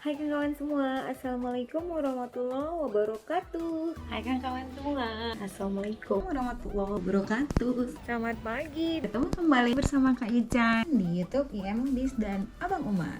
Hai kawan semua, Assalamualaikum warahmatullahi wabarakatuh. Hai kan kawan semua, Assalamualaikum warahmatullahi wabarakatuh. Selamat pagi. Ketemu kembali bersama Kak Ican di YouTube IM Bis dan Abang Umar.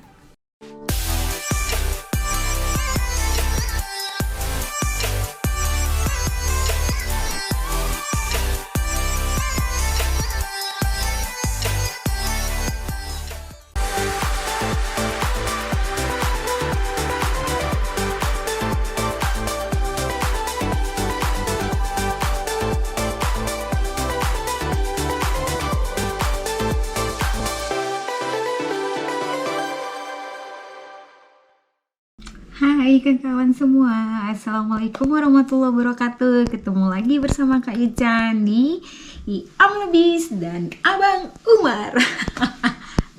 Hai kan kawan semua, Assalamualaikum warahmatullahi wabarakatuh. Ketemu lagi bersama Kak Ican di IM Bis dan Abang Umar.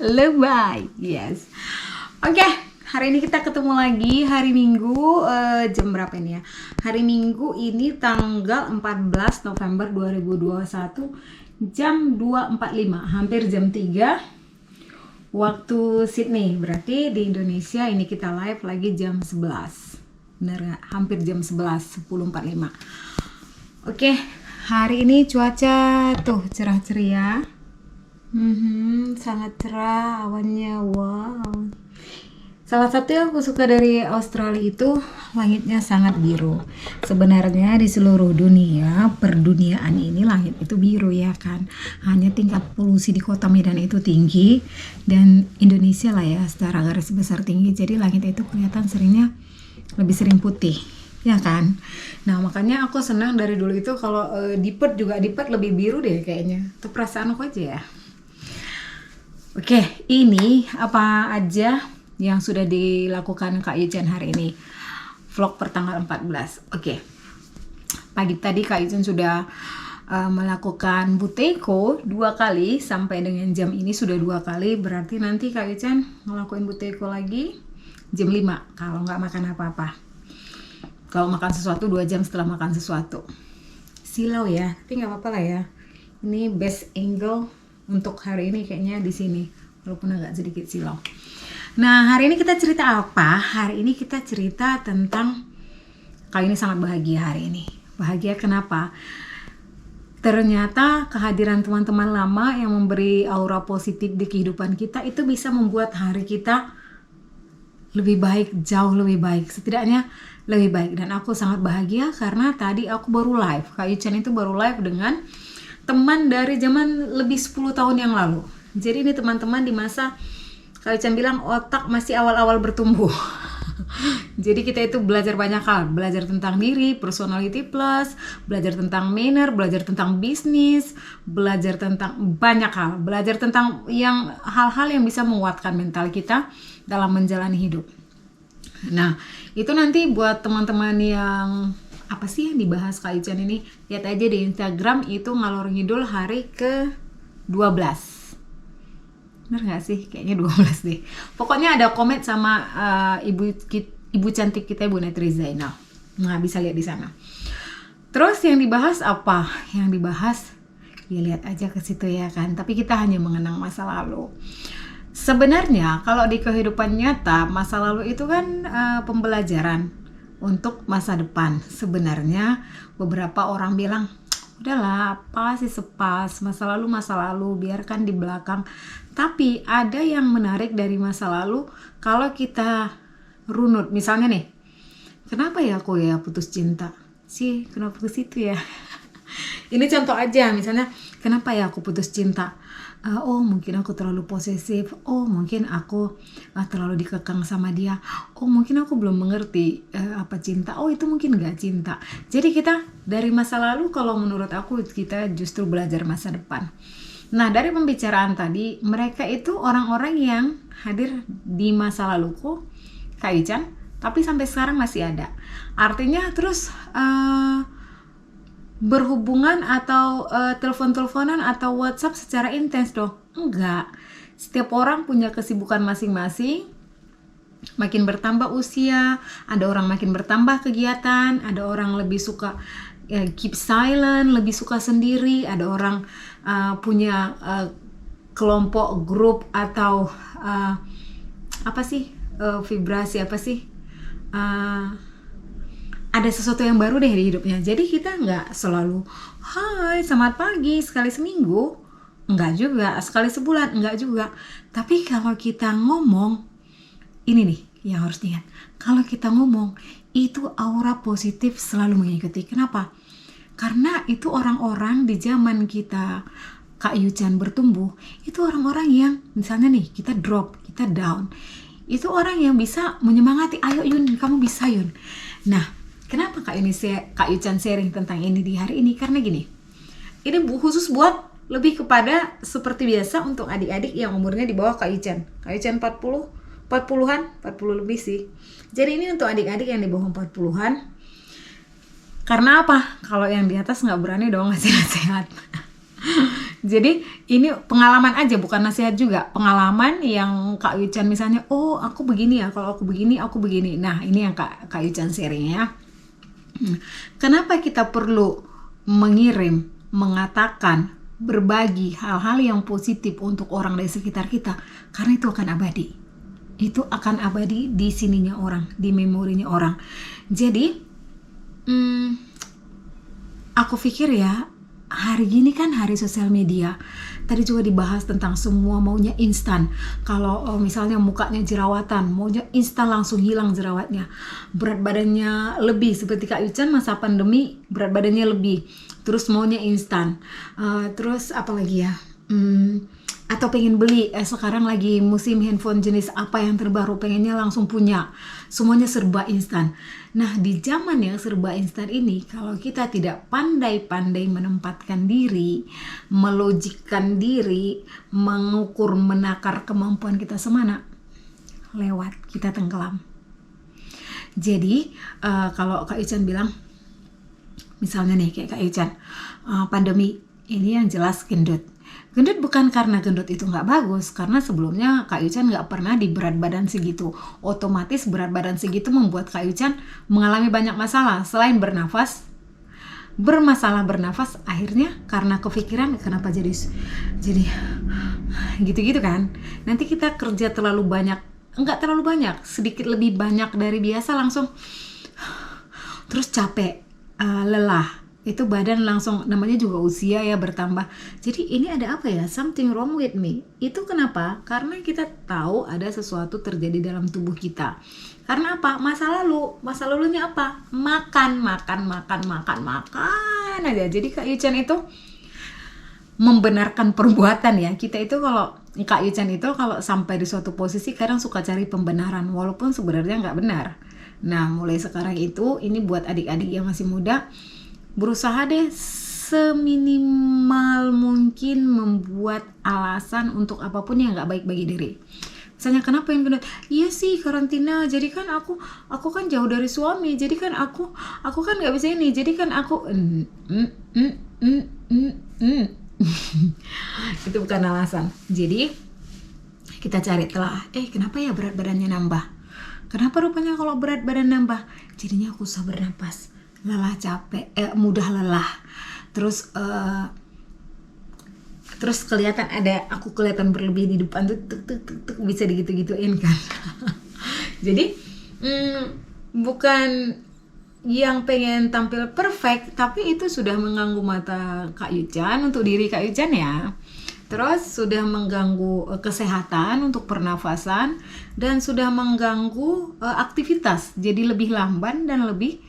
Lebay, yes. Oke, hari ini kita ketemu lagi hari Minggu, jam berapa ini ya? Hari Minggu ini tanggal 14 November 2021 jam 2.45, hampir jam 3 waktu Sydney. Berarti di Indonesia ini kita live lagi jam 11. Bener gak? Hampir jam 11, 10.45. Oke, hari ini cuaca tuh cerah ceria. Sangat cerah awannya, wow. Salah satu yang aku suka dari Australia itu langitnya sangat biru. Sebenarnya di seluruh dunia, perduniaan ini langit itu biru ya kan. Hanya tingkat polusi di kota Medan itu tinggi dan Indonesia lah ya secara garis besar tinggi. Jadi langit itu kelihatan seringnya lebih sering putih ya kan. Nah makanya aku senang dari dulu itu kalau di Perth juga di Perth lebih biru deh kayaknya. Itu perasaan aku aja ya. Oke, ini apa aja yang sudah dilakukan Kak Ican hari ini, vlog pertanggal 14. Oke. Pagi tadi Kak Ican sudah melakukan buteko 2 kali, sampai dengan jam ini sudah 2 kali, berarti nanti Kak Ican ngelakuin buteko lagi jam 5 kalau nggak makan apa-apa. Kalau makan sesuatu 2 jam setelah makan sesuatu. Silau ya, tapi nggak apa-apa lah ya. Ini best angle untuk hari ini kayaknya di sini, walaupun agak sedikit silau. Nah, hari ini kita cerita apa? Hari ini kita cerita tentang, kali ini sangat bahagia hari ini. Bahagia kenapa? Ternyata kehadiran teman-teman lama yang memberi aura positif di kehidupan kita itu bisa membuat hari kita lebih baik, jauh lebih baik. Setidaknya lebih baik. Dan aku sangat bahagia karena tadi aku baru live. Kak Ican itu baru live dengan teman dari zaman lebih 10 tahun yang lalu. Jadi ini teman-teman di masa Kak Ican bilang otak masih awal-awal bertumbuh. Jadi kita itu belajar banyak hal, belajar tentang diri, personality plus, belajar tentang manner, belajar tentang bisnis, belajar tentang banyak hal, belajar tentang hal-hal yang bisa menguatkan mental kita dalam menjalani hidup. Nah, itu nanti buat teman-teman yang apa sih yang dibahas Kak Ican ini, lihat aja di Instagram itu ngalor ngidul hari ke-12. Bener gak sih? Kayaknya 12 deh. Pokoknya ada komen sama ibu cantik kita, Ibu Netri Zainal. Nah, bisa lihat di sana. Terus yang dibahas apa? Yang dibahas ya lihat aja ke situ ya kan. Tapi kita hanya mengenang masa lalu. Sebenarnya kalau di kehidupan nyata, masa lalu itu kan pembelajaran untuk masa depan. Sebenarnya beberapa orang bilang, udahlah apa sih sepas, masa lalu biarkan di belakang. Tapi ada yang menarik dari masa lalu kalau kita runut. Misalnya nih, kenapa ya aku ya putus cinta sih, kenapa ke situ ya. Ini contoh aja, misalnya kenapa ya aku putus cinta. Oh mungkin aku terlalu posesif, oh mungkin aku terlalu dikekang sama dia, oh mungkin aku belum mengerti apa cinta, oh itu mungkin gak cinta. Jadi kita dari masa lalu, kalau menurut aku kita justru belajar masa depan. Nah dari pembicaraan tadi, mereka itu orang-orang yang hadir di masa laluku Kak Ican, tapi sampai sekarang masih ada. Artinya terus berhubungan atau telepon-teleponan atau WhatsApp secara intens dong? Enggak. Setiap orang punya kesibukan masing-masing. Makin bertambah usia, ada orang makin bertambah kegiatan, ada orang lebih suka keep silent, lebih suka sendiri, ada orang punya kelompok grup atau apa sih vibrasi apa sih, ada sesuatu yang baru deh di hidupnya. Jadi kita nggak selalu hai selamat pagi sekali seminggu, nggak juga, sekali sebulan nggak juga. Tapi kalau kita ngomong, ini nih yang harus diingat, kalau kita ngomong itu aura positif selalu mengikuti. Kenapa? Karena itu orang-orang di zaman kita Kak Yuchan bertumbuh, itu orang-orang yang misalnya nih kita drop, kita down, itu orang yang bisa menyemangati, ayo Yun, kamu bisa Yun. Nah, kenapa Kak Yuchan sharing tentang ini di hari ini? Karena gini, ini khusus buat lebih kepada seperti biasa untuk adik-adik yang umurnya di bawah Kak Yuchan. Kak Yuchan 40-an, 40 lebih sih. Jadi ini untuk adik-adik yang di bawah 40-an. Karena apa? Kalau yang di atas nggak berani dong ngasih nasihat. Jadi ini pengalaman aja, bukan nasihat juga. Pengalaman yang Kak Yuchan misalnya, oh aku begini ya, kalau aku begini, aku begini. Nah ini yang Kak Yuchan sharing ya. Kenapa kita perlu mengirim, mengatakan, berbagi hal-hal yang positif untuk orang dari sekitar kita? Karena itu akan abadi. Itu akan abadi di sininya orang, di memorinya orang. Jadi aku pikir ya, hari gini kan hari sosial media. Tadi juga dibahas tentang semua maunya instan. Kalau misalnya mukanya jerawatan, maunya instan langsung hilang jerawatnya. Berat badannya lebih, seperti Kak Yuchan masa pandemi berat badannya lebih. Terus maunya instan. Terus apa lagi ya? Atau pengen beli, sekarang lagi musim handphone jenis apa yang terbaru, pengennya langsung punya. Semuanya serba instan. Nah di zaman yang serba instan ini, kalau kita tidak pandai-pandai menempatkan diri, melogikkan diri, mengukur, menakar kemampuan kita semana, lewat, kita tenggelam. Jadi kalau Kak Yuchan bilang, misalnya nih kayak Kak Yuchan, pandemi ini yang jelas gendut. Gendut bukan karena gendut itu nggak bagus, karena sebelumnya Kak Yuchan nggak pernah di berat badan segitu. Otomatis berat badan segitu membuat Kak Yuchan mengalami banyak masalah. Selain bermasalah bernafas, akhirnya karena kepikiran kenapa jadi gitu-gitu kan. Nanti kita kerja terlalu banyak, nggak terlalu banyak, sedikit lebih banyak dari biasa langsung, terus capek, lelah. Itu badan langsung, namanya juga usia ya bertambah. Jadi ini ada apa ya? Something wrong with me. Itu kenapa? Karena kita tahu ada sesuatu terjadi dalam tubuh kita. Karena apa? Masa lalunya apa? Makan aja. Jadi Kak Yuchan itu membenarkan perbuatan ya. Kita itu kalau Kak Yuchan itu kalau sampai di suatu posisi kadang suka cari pembenaran walaupun sebenarnya nggak benar. Nah mulai sekarang itu, ini buat adik-adik yang masih muda, berusaha deh seminimal mungkin membuat alasan untuk apapun yang nggak baik bagi diri. Misalnya kenapa yang gendut? Iya sih karantina, jadi kan aku kan jauh dari suami, jadi kan aku kan nggak bisa ini, jadi kan aku itu bukan alasan. Jadi kita cari telah, kenapa ya berat badannya nambah? Kenapa rupanya kalau berat badan nambah? Jadinya aku susah bernapas, lelah, capek, mudah lelah. Terus kelihatan aku kelihatan berlebih di depan tuh, bisa digitu-gituin kan. Jadi bukan yang pengen tampil perfect, tapi itu sudah mengganggu mata Kak Yuchan untuk diri Kak Yuchan ya. Terus sudah mengganggu kesehatan untuk pernafasan, dan sudah mengganggu aktivitas. Jadi lebih lamban dan lebih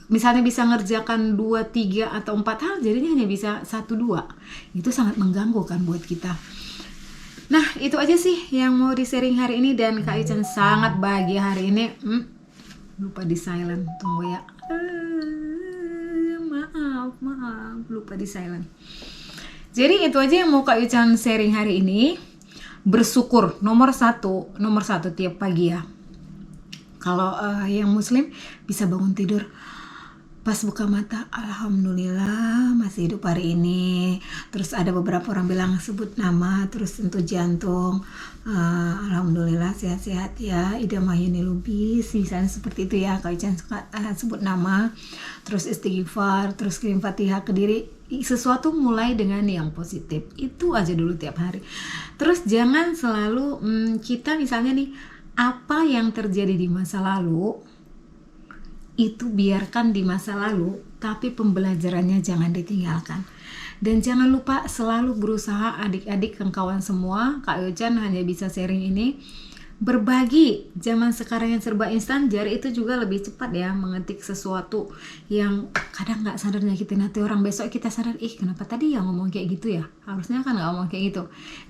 misalnya bisa ngerjakan 2, 3, atau 4 hal, jadinya hanya bisa 1, 2. Itu sangat mengganggu kan buat kita. Nah itu aja sih yang mau di-sharing hari ini, dan Kak Yuchan sangat bahagia hari ini. Lupa di silent, tunggu ya. Maaf, lupa di silent. Jadi itu aja yang mau Kak Yuchan sharing hari ini. Bersyukur nomor satu tiap pagi ya. Kalau yang muslim bisa bangun tidur, Pas buka mata, alhamdulillah masih hidup hari ini. Terus ada beberapa orang bilang sebut nama, terus sentuh jantung. Alhamdulillah sehat-sehat ya. Ida Mahyuni Lubis, misalnya seperti itu ya. Kak Ican suka sebut nama, terus istighfar, terus kirim Fatihah ke diri. Sesuatu mulai dengan yang positif. Itu aja dulu tiap hari. Terus jangan selalu kita misalnya nih, apa yang terjadi di masa lalu itu biarkan di masa lalu, tapi pembelajarannya jangan ditinggalkan. Dan jangan lupa selalu berusaha, adik-adik, kawan semua, Kak Yucan hanya bisa sharing ini, berbagi. Zaman sekarang yang serba instan, jari itu juga lebih cepat ya mengetik sesuatu yang kadang nggak sadar nyakitin hati orang. Besok kita sadar, kenapa tadi ya ngomong kayak gitu ya, harusnya kan nggak ngomong kayak gitu.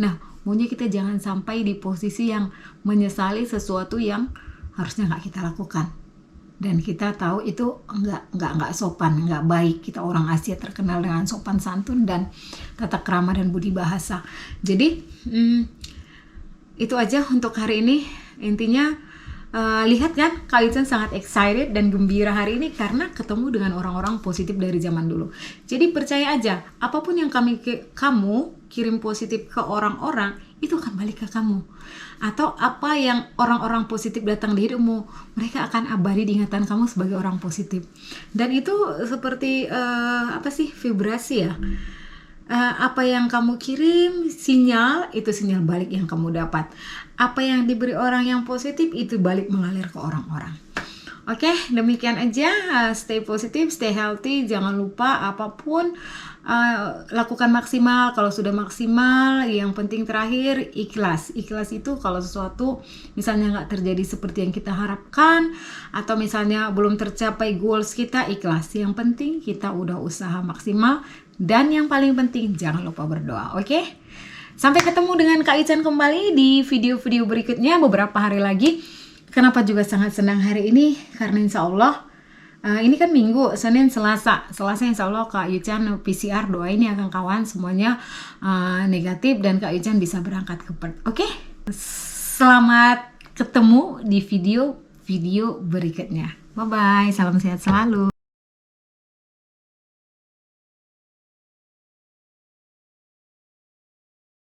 Nah, maunya kita jangan sampai di posisi yang menyesali sesuatu yang harusnya nggak kita lakukan. Dan kita tahu itu nggak sopan, nggak baik. Kita orang Asia terkenal dengan sopan santun dan tata krama dan budi bahasa. Jadi itu aja untuk hari ini. Intinya lihat kan, Kak Ican sangat excited dan gembira hari ini karena ketemu dengan orang-orang positif dari zaman dulu. Jadi percaya aja, apapun yang kamu kirim positif ke orang-orang, itu akan balik ke kamu. Atau apa yang orang-orang positif datang di hidupmu, mereka akan abadi di ingatan kamu sebagai orang positif. Dan itu seperti vibrasi ya. Apa yang kamu kirim, sinyal, itu sinyal balik yang kamu dapat. Apa yang diberi orang yang positif, itu balik mengalir ke orang-orang. Oke, demikian aja. Stay positif, stay healthy. Jangan lupa apapun lakukan maksimal. Kalau sudah maksimal, yang penting terakhir ikhlas. Ikhlas itu kalau sesuatu misalnya nggak terjadi seperti yang kita harapkan, atau misalnya belum tercapai goals kita, ikhlas. Yang penting kita udah usaha maksimal. Dan yang paling penting jangan lupa berdoa. Oke? Sampai ketemu dengan Kak Ican kembali di video-video berikutnya beberapa hari lagi. Kenapa juga sangat senang hari ini? Karena insya Allah ini kan Minggu, Senin, Selasa insya Allah Kak Yucan PCR, doain ya kawan semuanya negatif dan Kak Yucan bisa berangkat ke Perth. Oke? Selamat ketemu di video berikutnya. Bye bye, salam sehat selalu.